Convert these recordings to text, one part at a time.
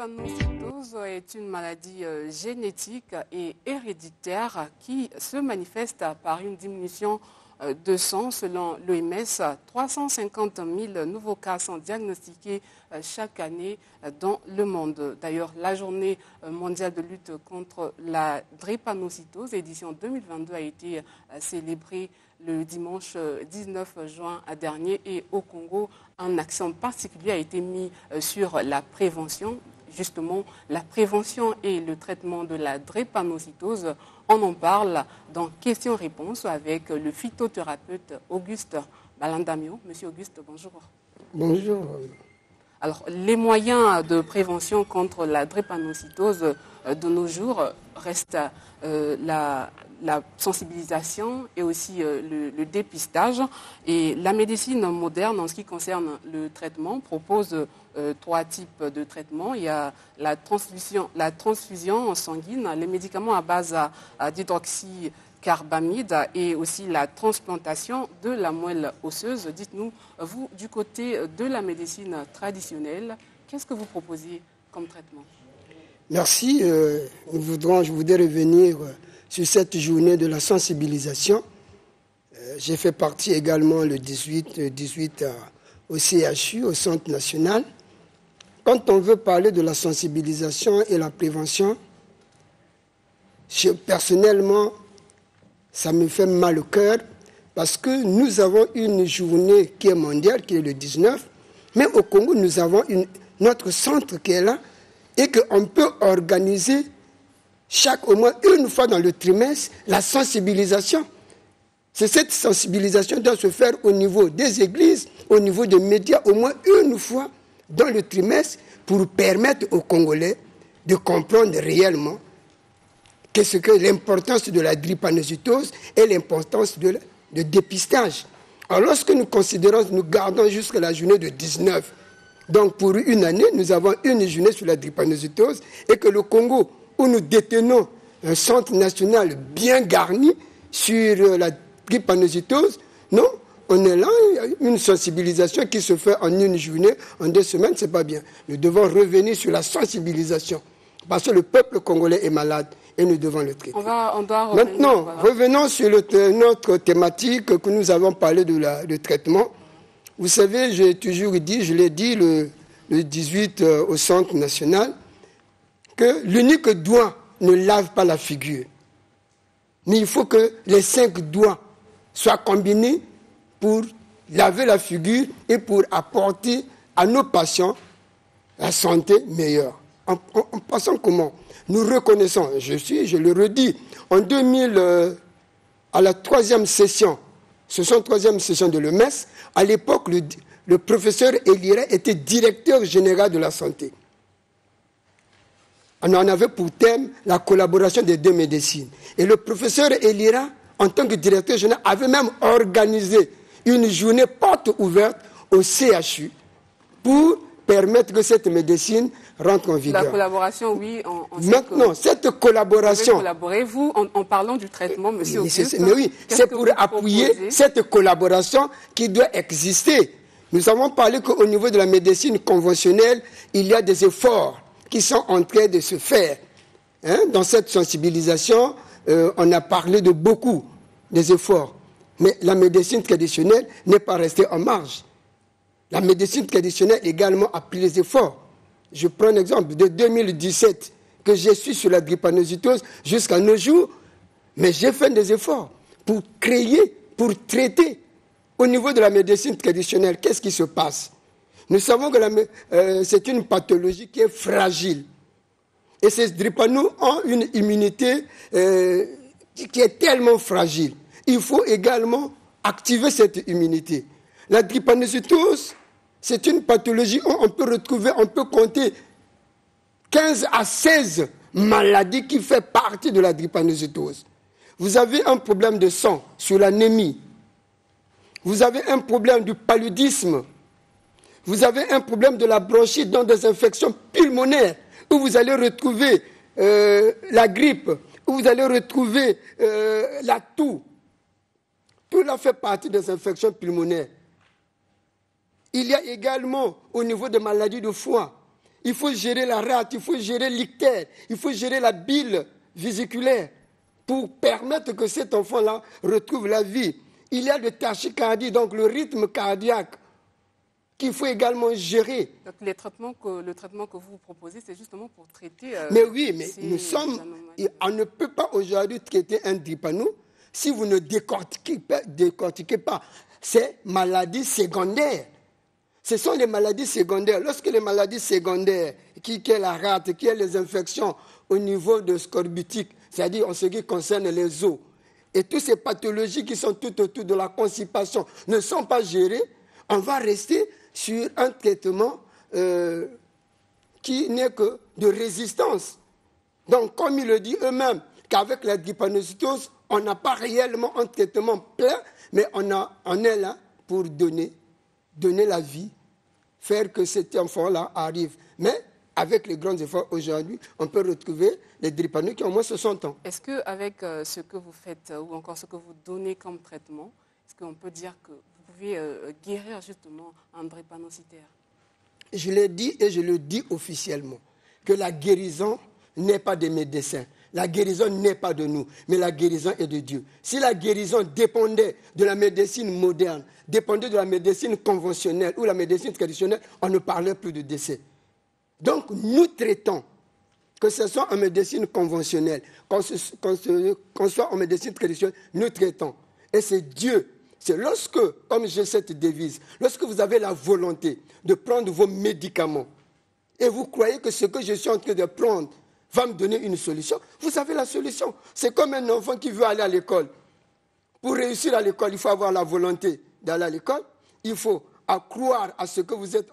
drépanocytose est une maladie génétique et héréditaire qui se manifeste par une diminution de sang. Selon l'OMS, 350 000 nouveaux cas sont diagnostiqués chaque année dans le monde. D'ailleurs, la journée mondiale de lutte contre la drépanocytose, édition 2022, a été célébrée le dimanche 19 juin dernier, et au Congo, un accent particulier a été mis sur la prévention. Justement, la prévention et le traitement de la drépanocytose. On en parle dans questions-réponses avec le phytothérapeute Auguste Balandamio. Monsieur Auguste, bonjour. Bonjour. Alors, les moyens de prévention contre la drépanocytose de nos jours restent la sensibilisation et aussi le dépistage. Et la médecine moderne, en ce qui concerne le traitement, propose trois types de traitements. Il y a la transfusion sanguine, les médicaments à base d'hydroxycarbamide et aussi la transplantation de la moelle osseuse. Dites-nous, vous, du côté de la médecine traditionnelle, qu'est-ce que vous proposez comme traitement? Merci. Je voudrais revenir sur cette journée de la sensibilisation. J'ai fait partie également le 18 au CHU, au Centre national. Quand on veut parler de la sensibilisation et la prévention, personnellement, ça me fait mal au cœur parce que nous avons une journée qui est mondiale, qui est le 19, mais au Congo, nous avons notre centre qui est là et qu'on peut organiser au moins une fois dans le trimestre la sensibilisation. Cette sensibilisation doit se faire au niveau des églises, au niveau des médias, au moins une fois dans le trimestre pour permettre aux Congolais de comprendre réellement qu'est-ce que l'importance de la drépanocytose et l'importance de dépistage. Alors lorsque nous gardons jusqu'à la journée de 19, donc pour une année, nous avons une journée sur la drépanocytose et que le Congo, où nous détenons un centre national bien garni sur la drépanocytose, non, on est là, une sensibilisation qui se fait en une journée, en 2 semaines, c'est pas bien. Nous devons revenir sur la sensibilisation parce que le peuple congolais est malade et nous devons le traiter. On doit revenir. Maintenant, revenons sur notre thématique que nous avons parlé de traitement. Vous savez, j'ai toujours dit, je l'ai dit le 18 au Centre national, que l'unique doigt ne lave pas la figure. Mais il faut que les 5 doigts soient combinés pour laver la figure et pour apporter à nos patients la santé meilleure. En passant comment? Nous reconnaissons, je le redis, en 2000, à la 3e session, 63e session de l'OMS, à l'époque, le professeur Elira était directeur général de la santé. On en avait pour thème la collaboration des 2 médecines. Et le professeur Elira, en tant que directeur général, avait même organisé une journée porte ouverte au CHU pour permettre que cette médecine rentre en vigueur. La collaboration, oui. Maintenant, cette collaboration... Vous collaborez, vous, en parlant du traitement, monsieur Auguste. Mais oui, c'est pour appuyer cette collaboration qui doit exister. Nous avons parlé qu'au niveau de la médecine conventionnelle, il y a des efforts qui sont en train de se faire. Dans cette sensibilisation, on a parlé de beaucoup des efforts. Mais la médecine traditionnelle n'est pas restée en marge. La médecine traditionnelle également a pris les efforts. Je prends un exemple de 2017 que je suis sur la drépanocytose jusqu'à nos jours, mais j'ai fait des efforts pour créer, pour traiter. Au niveau de la médecine traditionnelle, qu'est-ce qui se passe? Nous savons que c'est une pathologie qui est fragile. Et ces drépanocytes ont une immunité qui est tellement fragile. Il faut également activer cette immunité. La drépanocytose, c'est une pathologie où on peut compter 15 à 16 maladies qui font partie de la drépanocytose. Vous avez un problème de sang sur l'anémie. Vous avez un problème du paludisme. Vous avez un problème de la bronchite dans des infections pulmonaires où vous allez retrouver la grippe, où vous allez retrouver la toux. Tout cela fait partie des infections pulmonaires. Il y a également, au niveau des maladies de foie, il faut gérer la rate, il faut gérer l'ictère, il faut gérer la bile vésiculaire pour permettre que cet enfant-là retrouve la vie. Il y a le tachycardie, donc le rythme cardiaque, qu'il faut également gérer. Donc le traitement que vous proposez, c'est justement pour traiter... mais oui, mais on ne peut pas aujourd'hui traiter un drépano si vous ne décortiquez pas ces maladies secondaires. Ce sont les maladies secondaires. Lorsque les maladies secondaires, qui est la rate, qui est les infections au niveau de scorbutiques, c'est-à-dire en ce qui concerne les os, et toutes ces pathologies qui sont tout autour de la constipation ne sont pas gérées, on va rester sur un traitement qui n'est que de résistance. Donc, comme ils le disent eux-mêmes, qu'avec la drépanocytose, on n'a pas réellement un traitement plein, mais on est là pour donner la vie, faire que cet enfant-là arrive. Mais avec les grands efforts aujourd'hui, on peut retrouver les drépanocytes qui ont au moins 60 ans. Est-ce qu'avec ce que vous faites ou encore ce que vous donnez comme traitement, est-ce qu'on peut dire que vous pouvez guérir justement un drépanocytaire? Je l'ai dit et je le dis officiellement, que la guérison n'est pas des médecins. La guérison n'est pas de nous, mais la guérison est de Dieu. Si la guérison dépendait de la médecine moderne, dépendait de la médecine conventionnelle ou la médecine traditionnelle, on ne parlerait plus de décès. Donc, nous traitons, que ce soit en médecine conventionnelle, qu'on soit en médecine traditionnelle, nous traitons. Et c'est Dieu. C'est lorsque, comme j'ai cette devise, lorsque vous avez la volonté de prendre vos médicaments et vous croyez que ce que je suis en train de prendre va me donner une solution, vous avez la solution. C'est comme un enfant qui veut aller à l'école. Pour réussir à l'école, il faut avoir la volonté d'aller à l'école. Il faut croire à ce que vous êtes,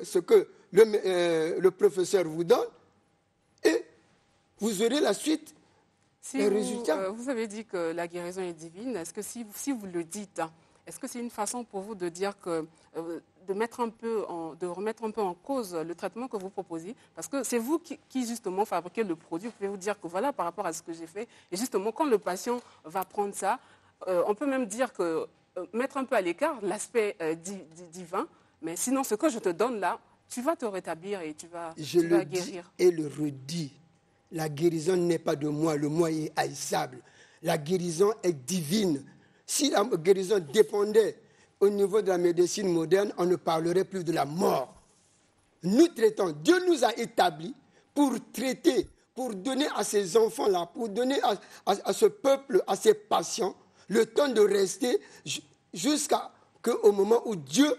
ce que le professeur vous donne, et vous aurez la suite, les résultats. Vous avez dit que la guérison est divine. Est-ce que si vous le dites, est-ce que c'est une façon pour vous de dire que de remettre un peu en cause le traitement que vous proposez? Parce que c'est vous qui justement fabriquez le produit. Vous pouvez vous dire que voilà, par rapport à ce que j'ai fait, et justement quand le patient va prendre ça, on peut même dire que mettre un peu à l'écart l'aspect divin, mais sinon ce que je te donne là, tu vas te rétablir et tu vas guérir. Je le dis et le redis. La guérison n'est pas de moi, le moi est haïssable. La guérison est divine. Si la guérison dépendait au niveau de la médecine moderne, on ne parlerait plus de la mort. Nous traitons. Dieu nous a établis pour traiter, pour donner à ces enfants-là, pour donner à ce peuple, à ces patients, le temps de rester jusqu'au moment où Dieu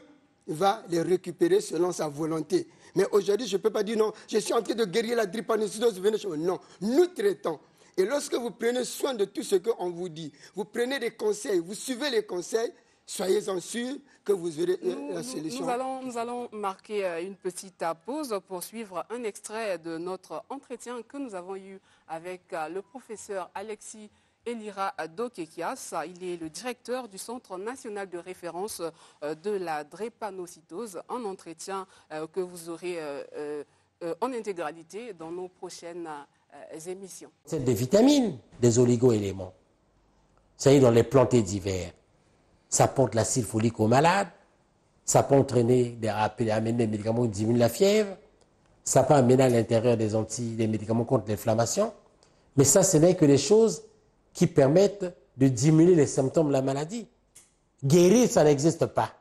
va les récupérer selon sa volonté. Mais aujourd'hui, je ne peux pas dire non, je suis en train de guérir la drépanocytose, venez chez moi. Non, nous traitons. Et lorsque vous prenez soin de tout ce qu'on vous dit, vous prenez des conseils, vous suivez les conseils, soyez-en sûrs que vous aurez la solution. Nous allons marquer une petite pause pour suivre un extrait de notre entretien que nous avons eu avec le professeur Alexis Elira Dokekias. Il est le directeur du Centre national de référence de la drépanocytose. Un entretien que vous aurez en intégralité dans nos prochaines émissions. C'est des vitamines, des oligo-éléments. Ça y est, dans les plantés divers. Ça porte l'acide folique aux malades. Ça peut amener des médicaments qui diminuent la fièvre. Ça peut amener à l'intérieur des médicaments contre l'inflammation. Mais ça, ce n'est que des choses qui permettent de diminuer les symptômes de la maladie. Guérir, ça n'existe pas.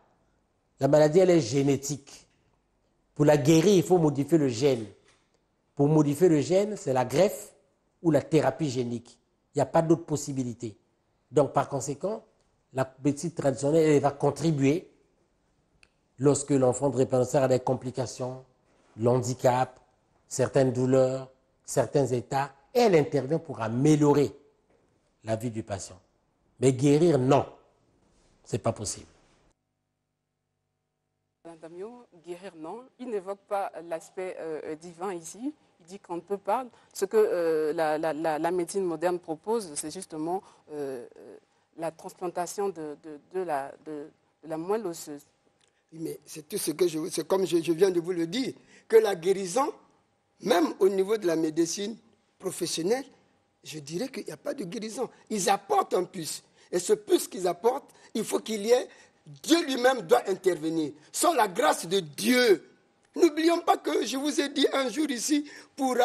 La maladie, elle est génétique. Pour la guérir, il faut modifier le gène. Pour modifier le gène, c'est la greffe ou la thérapie génique. Il n'y a pas d'autre possibilité. Donc, par conséquent, la médecine traditionnelle, elle va contribuer lorsque l'enfant drépanocytaire a des complications, l'handicap, certaines douleurs, certains états, et elle intervient pour améliorer la vie du patient. Mais guérir, non. Ce n'est pas possible. Damio, guérir, non. Il n'évoque pas l'aspect divin ici. Il dit qu'on ne peut pas. Ce que la médecine moderne propose, c'est justement la transplantation de la moelle osseuse. Mais c'est tout ce que c'est comme je viens de vous le dire, que la guérison, même au niveau de la médecine professionnelle, je dirais qu'il n'y a pas de guérison. Ils apportent un plus. Et ce plus qu'ils apportent, il faut qu'il y ait... Dieu lui-même doit intervenir. Sans la grâce de Dieu, N'oublions pas que je vous ai dit un jour ici, pour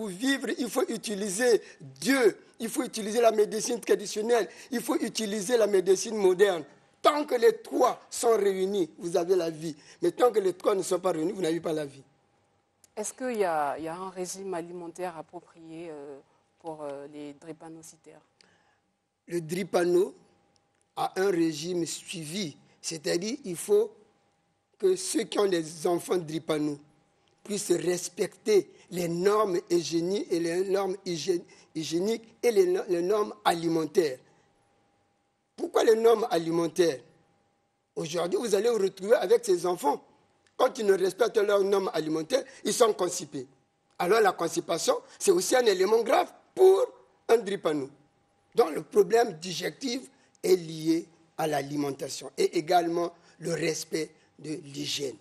vivre, il faut utiliser Dieu, il faut utiliser la médecine traditionnelle, il faut utiliser la médecine moderne. Tant que les trois sont réunis, vous avez la vie. Mais tant que les trois ne sont pas réunis, vous n'avez pas la vie. Est-ce qu'il y a un régime alimentaire approprié pour les drépanocytaires? Le drépano a un régime suivi. C'est-à-dire qu'il faut que ceux qui ont des enfants drépano puissent respecter les normes hygiéniques et les normes alimentaires. Pourquoi les normes alimentaires? Aujourd'hui, vous allez vous retrouver avec ces enfants. Quand ils ne respectent leurs normes alimentaires, ils sont constipés. Alors la constipation, c'est aussi un élément grave pour un drépano. Donc le problème digestif est lié à l'alimentation et également le respect de l'hygiène.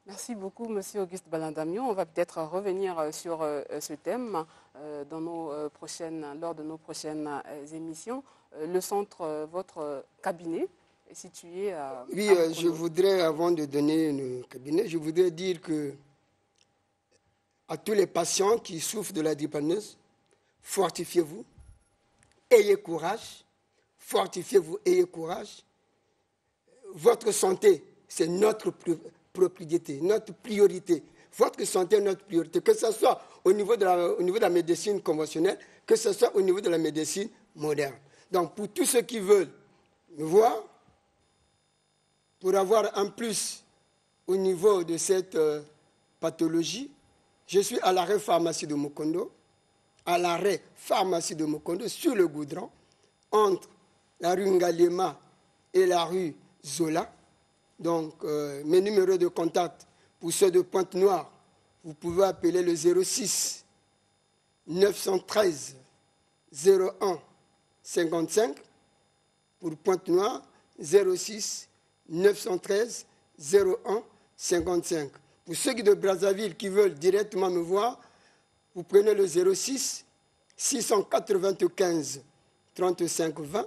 Merci beaucoup, M. Auguste Balindamion. On va peut-être revenir sur ce thème lors de nos prochaines émissions. Le centre, votre cabinet, est situé à... Oui, je voudrais, avant de donner le cabinet, je voudrais dire que à tous les patients qui souffrent de la drépanocytose, fortifiez-vous, ayez courage, fortifiez-vous, ayez courage. Votre santé, c'est notre propriété, notre priorité. Votre santé est notre priorité, que ce soit au niveau de la médecine conventionnelle, que ce soit au niveau de la médecine moderne. Donc, pour tous ceux qui veulent me voir, pour avoir un plus au niveau de cette pathologie, je suis à l'arrêt pharmacie de Mokondo, sur le goudron, entre la rue Ngalema et la rue Zola. Donc, mes numéros de contact pour ceux de Pointe-Noire, vous pouvez appeler le 06 913 01 55. Pour Pointe-Noire, 06 913 01 55. Pour ceux de Brazzaville qui veulent directement me voir, vous prenez le 06 695 35 20,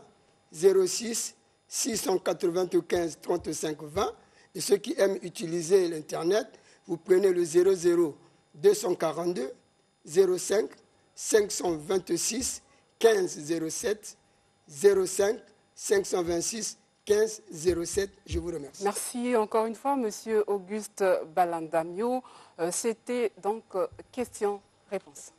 06 695 35 20. Et ceux qui aiment utiliser l'Internet, vous prenez le 00 242 05 526 15 07, 05 526 15 07. Je vous remercie. Merci encore une fois, Monsieur Auguste Balindamion. C'était donc question-réponse.